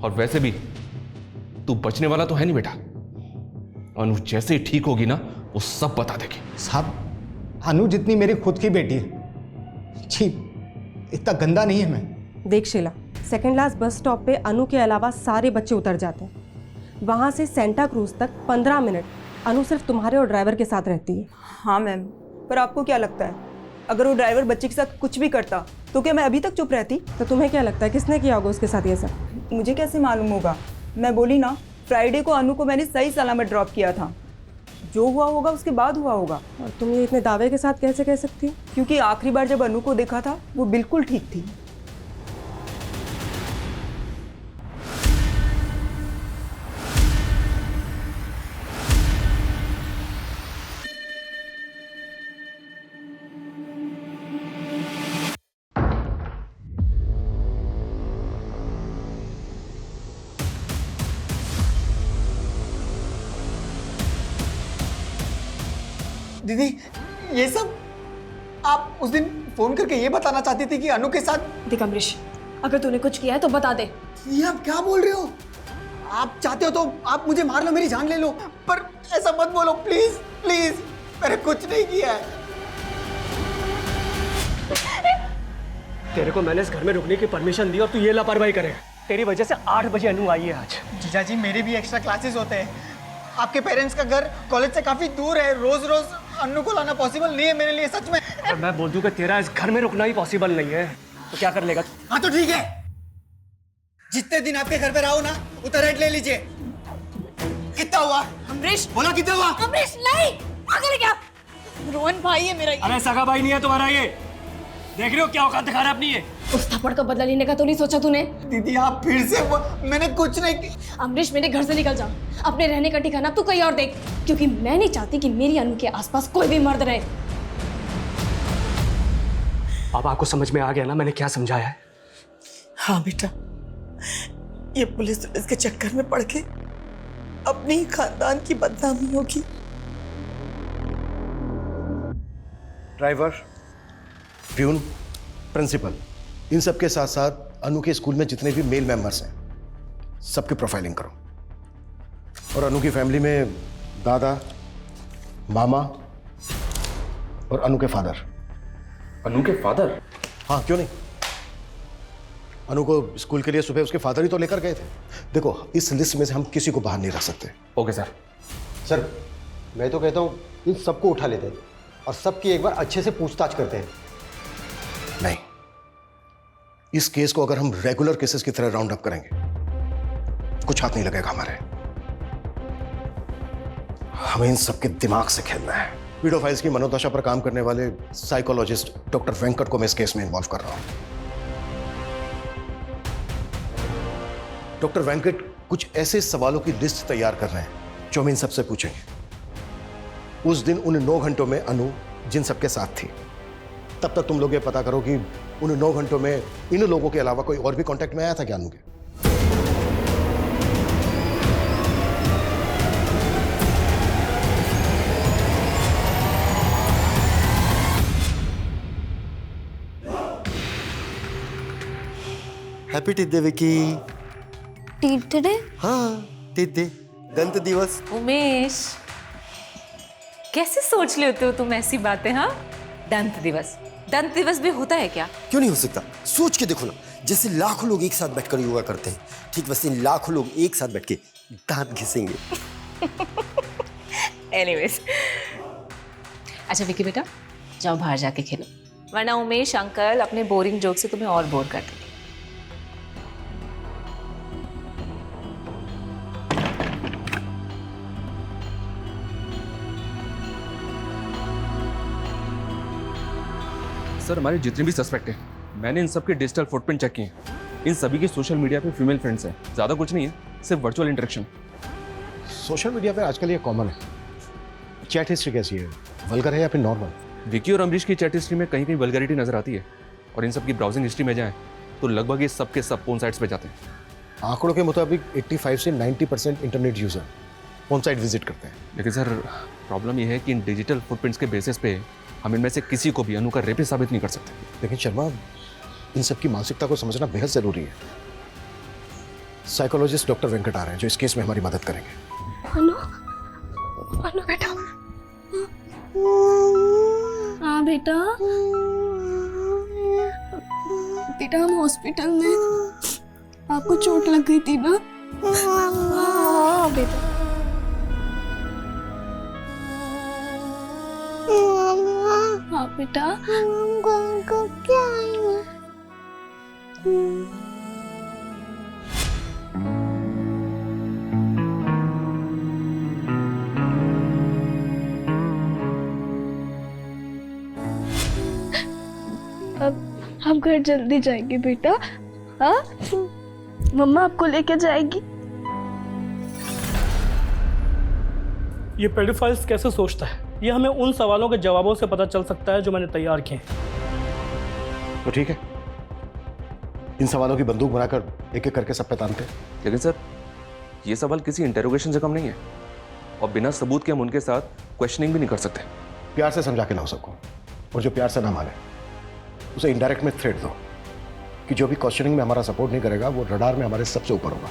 I: और वैसे भी तू बचने वाला तो है नहीं बेटा। अनु जैसे ही ठीक होगी ना, वो सब बता देगी।
M: साहब, अनु जितनी मेरी खुद की बेटी है। छी, इतना गंदा नहीं है मैं।
G: देख Sheela, second last bus stop पे अनु के अलावा सारे बच्चे उतर जाते हैं। वहाँ से सेंटा क्रूज तक 15 मिनट अनु सिर्फ तुम्हारे और ड्राइवर के साथ रहती है।
N: हाँ मैम, पर आपको क्या लगता है, अगर वो ड्राइवर बच्चे के साथ कुछ भी करता तो क्या मैं अभी तक चुप रहती?
G: तो तुम्हें क्या लगता है किसने किया होगा उसके साथ ये सब?
N: मुझे कैसे मालूम होगा? मैं बोली ना, फ्राइडे को अनु को मैंने सही सलामत ड्रॉप किया था। जो हुआ होगा उसके बाद हुआ होगा।
G: और तुम ये इतने दावे के साथ कैसे कह सकती हो?
N: क्योंकि आखिरी बार जब अनु को देखा था वो बिल्कुल ठीक थी।
E: दीदी, ये सब आप उस दिन फोन करके ये बताना चाहती थी कि अनु के साथ?
C: देख अमरीश, अगर तूने कुछ किया है तो बता दे।
E: ये आप क्या बोल रहे हो? आप चाहते हो तो आप मुझे मार लो, मेरी जान ले लो, पर ऐसा मत बोलो प्लीज प्लीज। मैंने कुछ नहीं किया है।
D: तेरे को मैंने इस घर में रुकने की परमिशन दी और तू ये लापरवाही करेगा। तेरी वजह से 8 बजे अनु आई है आज।
E: जीजा जी, मेरे भी एक्स्ट्रा क्लासेस होते हैं। आपके पेरेंट्स का घर कॉलेज से काफी दूर है, रोज रोज अनु को लाना पॉसिबल नहीं है मेरे लिए, सच में।
D: और मैं बोल दूं कि तेरा इस घर में रुकना ही पॉसिबल नहीं है, तो क्या कर लेगा?
E: हाँ तो ठीक है, जितने दिन आपके घर पे रहो ना, उतना रेंट ले लीजिए। कितना हुआ?
C: अमरीश,
E: बोला कितना हुआ?
C: अमरीश नहीं, पागल है क्या? रोहन भाई है मेरा।
D: अरे सगा भाई नहीं है तुम्हारा ये, देख रहे हो क्या औकात दिखा रहा है अपनी ये?
C: उस थप्पड़ का बदला लेने का तो नहीं सोचा तूने?
E: दीदी आप फिर से मैंने कुछ नहीं।
C: अमरीश, मेरे घर से निकल जा, अपने रहने का ठिकाना तू कहीं और देख, क्योंकि मैं नहीं चाहती कि मेरी अनु के आसपास कोई भी मर्द रहे।
D: अब आपको समझ में आ गया ना मैंने क्या समझाया है?
N: हाँ बेटा, ये पुलिस के चक्कर में पड़ के अपने ही खानदान की बदनामी होगी।
O: ड्राइवर, प्यून, प्रिंसिपल, इन सब के साथ साथ अनु के स्कूल में जितने भी मेल मेंबर्स हैं सबकी प्रोफाइलिंग करो। और अनु की फैमिली में दादा, मामा और अनु के फादर।
I: अनु के फादर?
O: हाँ, क्यों नहीं। अनु को स्कूल के लिए सुबह उसके फादर ही तो लेकर गए थे। देखो, इस लिस्ट में से हम किसी को बाहर नहीं रख सकते।
I: Okay sir.
J: सर, मैं तो कहता हूँ इन सबको उठा लेते हैं और सबकी एक बार अच्छे से पूछताछ करते हैं।
O: नहीं, इस केस को अगर हम रेगुलर केसेस की तरह राउंड अप करेंगे, कुछ हाथ नहीं लगेगा हमारे। हमें इन सबके दिमाग से खेलना है। पीडोफाइल्स की मनोदशा पर काम करने वाले साइकोलॉजिस्ट डॉक्टर वेंकट को मैं इस केस में इन्वॉल्व कर रहा हूं। डॉक्टर वेंकट कुछ ऐसे सवालों की लिस्ट तैयार कर रहे हैं जो हम इन सबसे पूछेंगे। उस दिन उन 9 घंटों में अनु जिन सबके साथ थी, तब तक तुम लोग ये पता करो कि उन 9 घंटों में इन लोगों के अलावा कोई और भी कांटेक्ट में आया था क्या अनु के?
P: Happy teeth day Vicky.
H: Teeth day?
P: हाँ, टीथ डे, दंत दिवस।
F: उमेश, कैसे सोच लेते हो तुम ऐसी बातें? हाँ, दंत दिवस भी होता है क्या?
P: क्यों नहीं हो सकता? सोच के देखो ना, जैसे लाखों लोग एक साथ बैठकर योगा करते हैं, ठीक वैसे इन लाखों लोग एक साथ बैठ के दांत घिसेंगे।
F: एनीवेज, अच्छा विकी बेटा, जाओ बाहर जाके खेलो, वरना उमेश अंकल अपने बोरिंग जोक से तुम्हें और बोर कर देंगे।
I: सर, हमारे जितने भी सस्पेक्ट हैं, मैंने इन सब के डिजिटल फुटप्रिंट चेक किए हैं। इन सभी के सोशल मीडिया पे फीमेल फ्रेंड्स हैं। ज़्यादा कुछ नहीं है, सिर्फ वर्चुअल इंटरेक्शन।
O: सोशल मीडिया पे आजकल ये कॉमन है। चैट हिस्ट्री कैसी है, वल्गर है या फिर नॉर्मल?
I: विकी और अमरीश की चैट हिस्ट्री में कहीं कहीं वल्गैरिटी नजर आती है, और इन सब की ब्राउजिंग हिस्ट्री में जाएं तो लगभग ये सब के सब पोर्न साइट्स पे जाते हैं।
O: आंकड़ों के मुताबिक 85 से 90% internet user porn site visit करते हैं।
I: लेकिन सर, प्रॉब्लम ये है कि इन डिजिटल फुटप्रिंट्स के बेसिस पे हम इनमें से किसी को भी अनु का रेपिस्ट साबित नहीं कर सकते।
O: लेकिन शर्मा, इन सब की मानसिकता को समझना बेहद जरूरी है। साइकोलॉजिस्ट डॉक्टर वेंकट आ रहे हैं जो इस केस में हमारी मदद करेंगे।
C: अनु, अनु बेटा। हाँ बेटा, बेटा हम हॉस्पिटल में, आपको चोट लग गई थी ना? हाँ बेटा। हाँ बेटा,
K: को क्या है?
C: अब हम घर जल्दी जाएंगे बेटा। हाँ, मम्मा आपको लेके जाएगी।
D: ये पेडोफाइल्स कैसे सोचता है, ये हमें उन सवालों के जवाबों से पता चल सकता है जो मैंने तैयार किए हैं।
O: तो ठीक है, इन सवालों की बंदूक बनाकर एक एक करके सब पे तानते हैं।
I: लेकिन सर, ये सवाल किसी इंटेरोगेशन से कम नहीं है, और बिना सबूत के हम उनके साथ क्वेश्चनिंग भी नहीं कर सकते।
O: प्यार से समझा के लाओ सबको, और जो प्यार से ना माने उसे इनडायरेक्ट में थ्रेट दो कि जो भी क्वेश्चनिंग में हमारा सपोर्ट नहीं करेगा वो रडार में हमारे सबसे ऊपर होगा।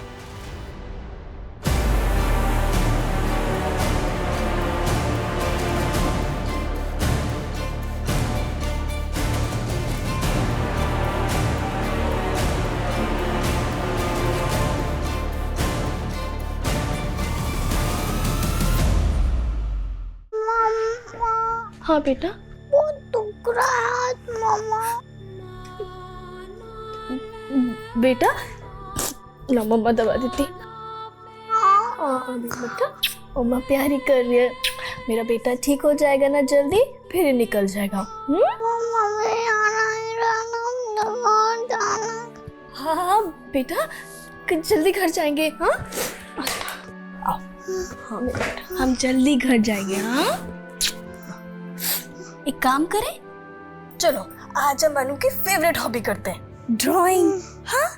C: हाँ बेटा।
K: बहुत दुख रहा है हाथ मम्मा।
C: बेटा, ला मम्मा दबा देती। बेटा, मम्मा प्यार ही कर रही है। मेरा बेटा ठीक हो जाएगा ना जल्दी, फिर ही निकल जाएगा। हाँ बेटा, जल्दी घर जाएंगे। हाँ आओ। हाँ बेटा, हम जल्दी घर जाएंगे। हाँ, एक काम करें, चलो आज हम अनु की फेवरेट हॉबी करते हैं, ड्राइंग। हाँ,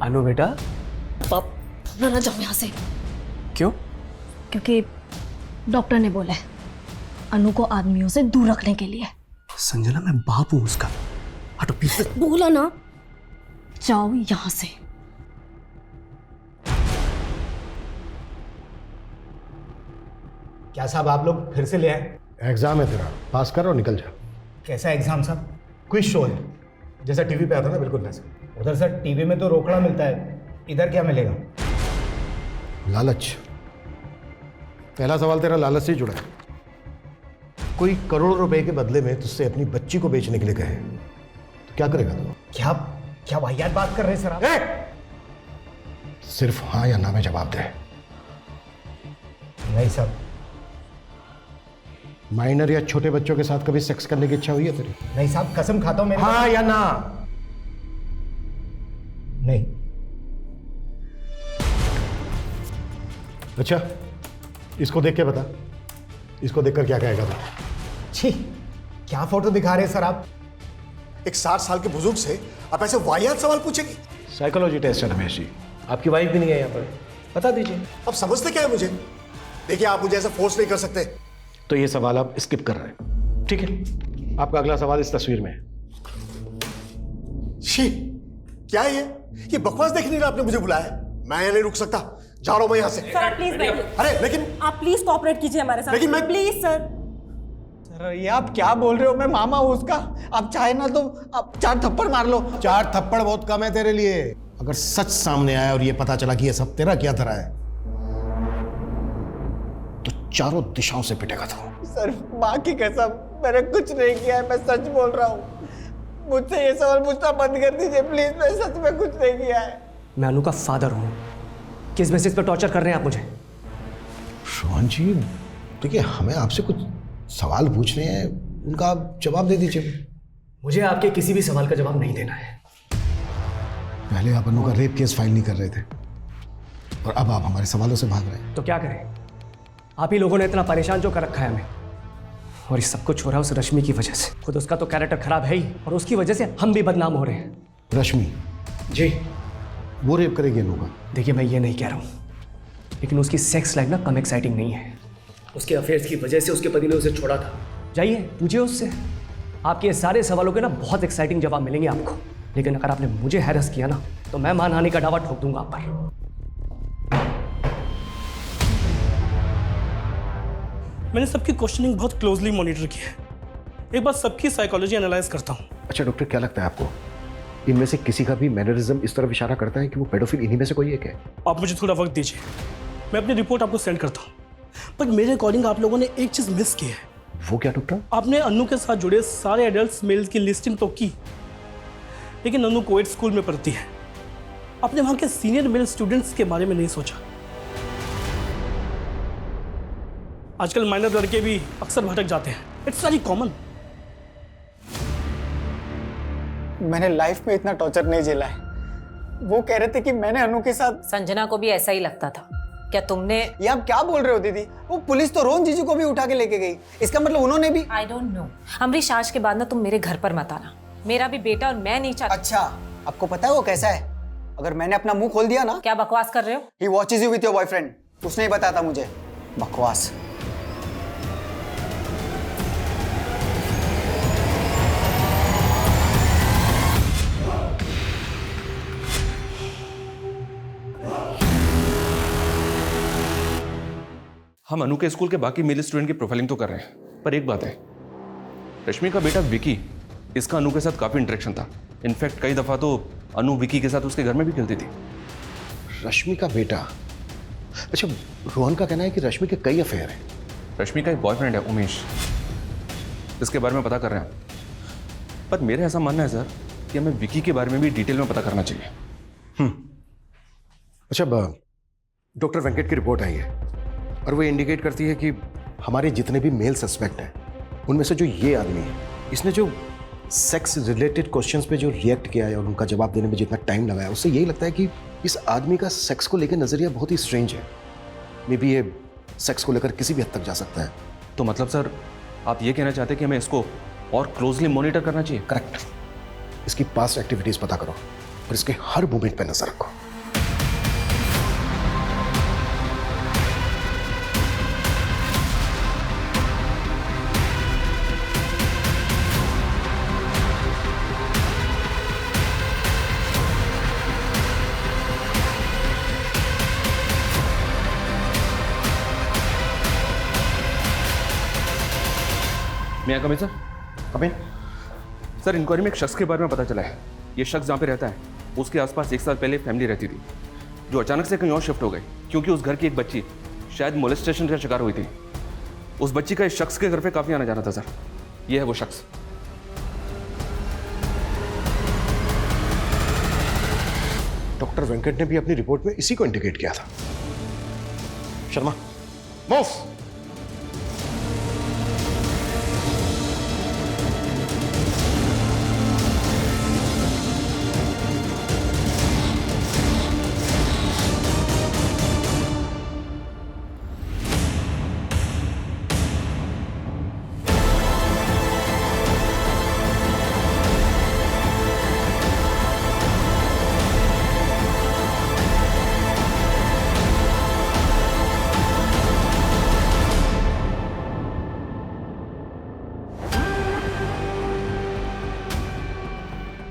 D: अनु बेटा।
H: पाप, ना जाओ यहाँ से।
D: क्यों?
H: क्योंकि डॉक्टर ने बोला है अनु को आदमियों से दूर रखने के लिए।
M: संजना, मैं बाप हूँ उसका। हटो प्लीज।
H: बोला ना, जाओ यहाँ से।
M: क्या साहब, आप लोग फिर से ले आए?
O: एग्जाम है तेरा, पास कर और निकल जा।
M: कैसा एग्जाम साहब? क्विज शो है, जैसा टीवी पे आता ना, बिल्कुल वैसा। उधर सर टीवी में तो रोकड़ा मिलता है, इधर क्या मिलेगा?
O: लालच। पहला सवाल तेरा लालच से ही जुड़ा है। कोई करोड़ों रुपए के बदले में तुझसे अपनी बच्ची को बेचने के लिए कहे तो क्या करेगा तू?
M: क्या वाहियात बात कर रहे हैं सर आप?
O: सिर्फ हाँ या ना में जवाब दे।
M: नहीं सर।
O: माइनर या छोटे बच्चों के साथ कभी सेक्स करने की इच्छा हुई है तेरी?
M: नहीं साहब, कसम खाता हूं मेरे।
O: हाँ या ना?
M: नहीं।
O: अच्छा, इसको देख के बता, इसको देखकर क्या कहेगा तू?
M: छी, क्या फोटो दिखा रहे हैं सर आप?
O: एक 60 साल के बुजुर्ग से आप ऐसे वाहियात सवाल पूछेंगे? साइकोलॉजी टेस्ट है रमेश जी। आपकी वाइफ भी नहीं है यहाँ पर, बता दीजिए। अब समझते क्या है मुझे? देखिए, आप मुझे ऐसे फोर्स नहीं कर सकते। तो ये सवाल आप स्किप कर रहे हैं, ठीक है? आपका अगला सवाल इस तस्वीर में है। शी, क्या है ये बकवास देख नहीं रहा आपने मुझे बुलाया? मैं यहाँ नहीं रुक सकता, जा रहा हूं मैं यहाँ से।
G: सर प्लीज बैठिए।
O: अरे लेकिन
G: आप प्लीज कोऑपरेट कीजिए हमारे साथ।
O: लेकिन मैं
G: प्लीज सर।
M: सर ये आप क्या बोल रहे हो? मैं मामा हूं उसका। आप चाहे ना तो आप 4 थप्पड़ मार लो।
O: 4 थप्पड़ बहुत कम है तेरे लिए। अगर सच सामने आया और ये पता चला कि ये सब तेरा क्या धरा है तो चारों दिशाओं से पिटेगा तू।
M: सर माँ की कसम, मैंने कुछ नहीं किया है, मैं सच बोल रहा हूँ। मुझसे ये सवाल पूछना बंद कर दीजिए प्लीज, मैं सच में कुछ नहीं किया है।
D: मैं अनु का फादर हूँ। किस बेसिस पे टॉर्चर कर रहे हैं आप मुझे?
O: रोहन जी, देखिए हमें आपसे कुछ सवाल पूछने हैं, उनका आप जवाब दे दीजिए।
D: मुझे आपके किसी भी सवाल का जवाब नहीं देना है।
O: पहले आप अनु का रेप केस फाइल नहीं कर रहे थे और अब आप हमारे सवालों से भाग रहे हैं।
D: तो क्या करें? आप ही लोगों ने इतना परेशान जो कर रखा है हमें, और ये सब कुछ हो रहा है उस रश्मि की वजह से। खुद उसका तो कैरेक्टर खराब है ही, और उसकी वजह से हम भी बदनाम हो रहे हैं।
O: रश्मि
D: जी,
O: वो रेप करेगी अनु का?
D: देखिए मैं ये नहीं कह रहा हूँ, लेकिन उसकी सेक्स लाइफ ना कम एक्साइटिंग नहीं है। उसके अफेयर्स की वजह से उसके पति ने उसे छोड़ा था। जाइए पूछिए उससे, आपके सारे सवालों के ना बहुत एक्साइटिंग जवाब मिलेंगे आपको। लेकिन अगर आपने मुझे हैरेस किया ना तो मैं मानहानि का दावा ठोक दूंगा आप पर।
Q: मैंने सबकी क्वेश्चनिंग बहुत क्लोजली मॉनिटर की है। एक बार सबकी साइकोलॉजी एनालाइज करता हूँ।
O: अच्छा डॉक्टर, क्या लगता है आपको इनमें से किसी का भी मैनरिज्म इस तरफ इशारा करता है कि वो पेडोफिल इन्हीं में से कोई एक है?
Q: आप मुझे थोड़ा वक्त दीजिए, मैं अपनी रिपोर्ट आपको सेंड करता हूँ। पर मेरे अकॉर्डिंग आप लोगों ने एक चीज मिस की है।
O: वो क्या डॉक्टर?
Q: आपने अनु के साथ जुड़े सारे एडल्ट मेल्स की लिस्टिंग तो की, लेकिन अनु कोएड स्कूल में पढ़ती है। आपने वहां के सीनियर मेल स्टूडेंट्स के बारे में नहीं सोचा। आजकल माइनर लड़के भी अक्सर भटक जाते हैं, इट्स वेरी कॉमन।
M: मैंने लाइफ में इतना टॉर्चर नहीं झेला है। वो कह रहे थे कि मैंने अनु के साथ।
F: संजना को भी ऐसा ही लगता था। क्या तुमने?
M: ये आप क्या बोल रहे हो दीदी? वो पुलिस तो रोहन जीजू को भी उठा के लेके गई, इसका मतलब उन्होंने भी।
F: I don't know. अमरीश, आज के बाद ना तुम मेरे घर पर मत आना। मेरा भी बेटा और मैं नहीं चाहती।
E: अच्छा, आपको पता है वो कैसा है? अगर मैंने अपना मुंह खोल दिया ना।
F: क्या बकवास कर रहे हो?
E: He watches you with your boyfriend. उसने ही बताया था मुझे। बकवास।
I: हम अनु के स्कूल के बाकी मेल स्टूडेंट की प्रोफाइलिंग तो कर रहे हैं, पर एक बात है, रश्मि का बेटा विकी, इसका अनु के साथ काफी इंटरेक्शन था। इनफैक्ट कई दफा तो अनु विकी के साथ उसके घर में भी खेलती थी।
O: रश्मि का बेटा? अच्छा, रोहन का कहना है कि रश्मि के कई अफेयर हैं।
I: रश्मि का एक बॉयफ्रेंड है उमेश, इसके बारे में पता कर रहे हैं। पर मेरा ऐसा मानना है सर कि हमें विकी के बारे में भी डिटेल में पता करना चाहिए।
O: अच्छा, डॉक्टर वेंकट की रिपोर्ट आई है और वो इंडिकेट करती है कि हमारे जितने भी मेल सस्पेक्ट हैं उनमें से जो ये आदमी है, इसने जो सेक्स रिलेटेड क्वेश्चंस पे जो रिएक्ट किया है और उनका जवाब देने में जितना टाइम लगाया, उससे यही लगता है कि इस आदमी का सेक्स को लेकर नजरिया बहुत ही स्ट्रेंज है। मे बी ये सेक्स को लेकर किसी भी हद तक जा सकता है।
I: तो मतलब सर आप ये कहना चाहते हैं कि हमें इसको और क्लोजली मॉनिटर करना चाहिए?
O: करेक्ट। इसकी पास्ट एक्टिविटीज पता करो और इसके हर मूवमेंट पर नजर रखो।
I: मैं coming sir?
O: Coming.
I: Sir, inquiry में एक शख्स के बारे में पता चला है। ये शख्स जहाँ पे रहता है उसके आसपास 1 साल पहले फैमिली रहती थी, जो अचानक से कहीं और शिफ्ट हो गई क्योंकि उस घर की एक बच्ची शायद मोलेस्टेशन का शिकार हुई थी। उस बच्ची का इस शख्स के घर पे काफी आना जाना था सर। ये है वो शख्स।
O: डॉक्टर वेंकट ने भी अपनी रिपोर्ट में इसी को इंडिकेट किया था। शर्मा, मूव।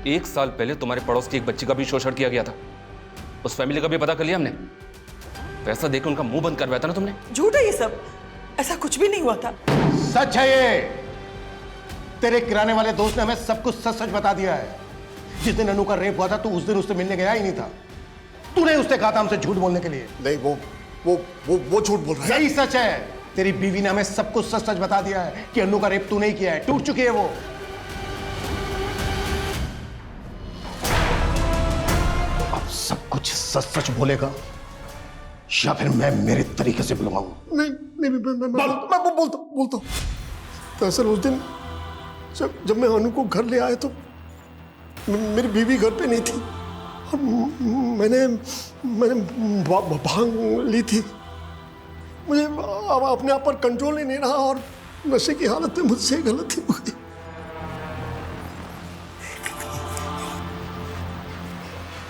I: एक साल पहले तुम्हारे पड़ोस की एक बच्ची का भी शोषण किया गया था। उस फैमिली का भी पता कर लिया हमने। पैसा देकर उनका मुंह बंद करवाया था ना तुमने।
N: झूठ है ये सब, ऐसा कुछ भी नहीं हुआ था।
O: सच है ये। तेरे किराने वाले दोस्त ने हमें सब कुछ सच सच बता दिया है। जिस दिन अनु का रेप हुआ था तो उस दिन उससे मिलने गया ही नहीं था। तूने उससे कहा था हमसे झूठ बोलने के लिए।
P: नहीं, वो झूठ बोल रहा है।
O: यही सच है। तेरी बीवी ने हमें सब कुछ सच सच बता दिया है कि अनु का रेप तूने ही किया है। टूट चुकी है वो। सब कुछ सच सच बोलेगा या फिर मैं मेरे तरीके से बुलवाऊं?
P: नहीं, मैं बोलता हूं। दरअसल उस दिन जब मैं अनु को घर ले आया तो मेरी बीवी घर पे नहीं थी और मैंने भांग ली थी। मुझे अब अपने आप पर कंट्रोल ही नहीं रहा और नशे की हालत में मुझसे गलती हो गई।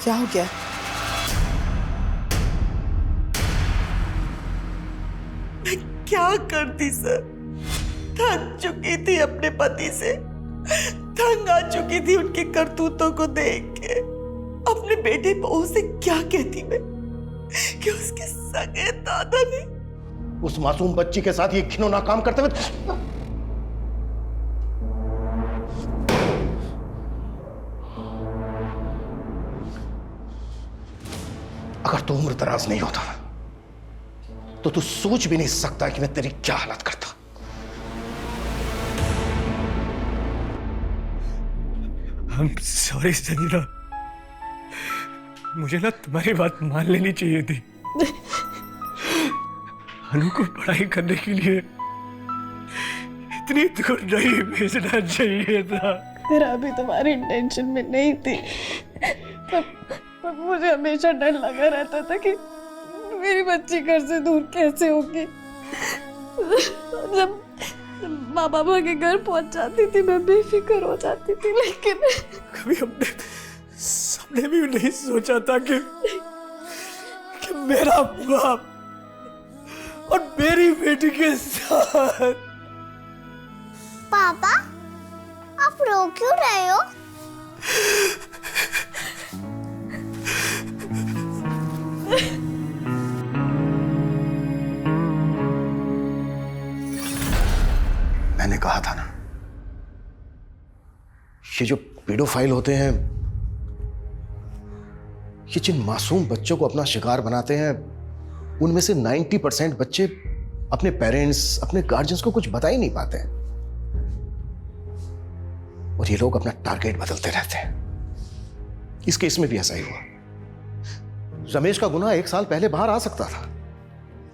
N: क्या हो गया? मैं क्या करती सर? थक चुकी थी अपने पति से, तंग आ चुकी थी उनके करतूतों को देख के। अपने बेटे बहू से क्या कहती मैं कि उसके सगे दादा ने
O: उस मासूम बच्ची के साथ ये घिनौना काम करते हुए। अगर तू उम्र दराज नहीं होता तो तू सोच भी नहीं सकता कि मैं तेरी क्या हालत करता।
M: I'm sorry संजना, मुझे ना तुम्हारी बात मान लेनी चाहिए थी। अनु को पढ़ाई करने के लिए इतनी दूर नहीं भेजना चाहिए था।
C: मेरा भी तुम्हारी इंटेंशन में नहीं थी, पर मुझे हमेशा डर लगा रहता था कि मेरी बच्ची घर से दूर कैसे होगी। जब माँ बाबा के घर पहुंच जाती थी मैं बेफिक्र हो जाती थी, लेकिन
M: कभी हमने सबने भी नहीं सोचा था कि मेरा बाप और मेरी बेटी के साथ।
K: पापा, आप रो क्यों रहे हो?
O: मैंने कहा था ना, ये जो पीडोफाइल होते हैं, ये जिन मासूम बच्चों को अपना शिकार बनाते हैं, उनमें से 90% बच्चे अपने पेरेंट्स, अपने गार्जियंस को कुछ बता ही नहीं पाते हैं। और ये लोग अपना टारगेट बदलते रहते हैं। इस केस में भी ऐसा ही हुआ। रमेश का गुनाह 1 साल पहले बाहर आ सकता था,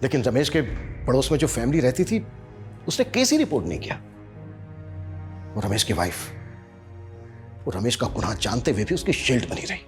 O: लेकिन रमेश के पड़ोस में जो फैमिली रहती थी उसने केस ही रिपोर्ट नहीं किया। और रमेश की वाइफ वो रमेश का गुनाह जानते हुए भी उसकी शील्ड बनी रही।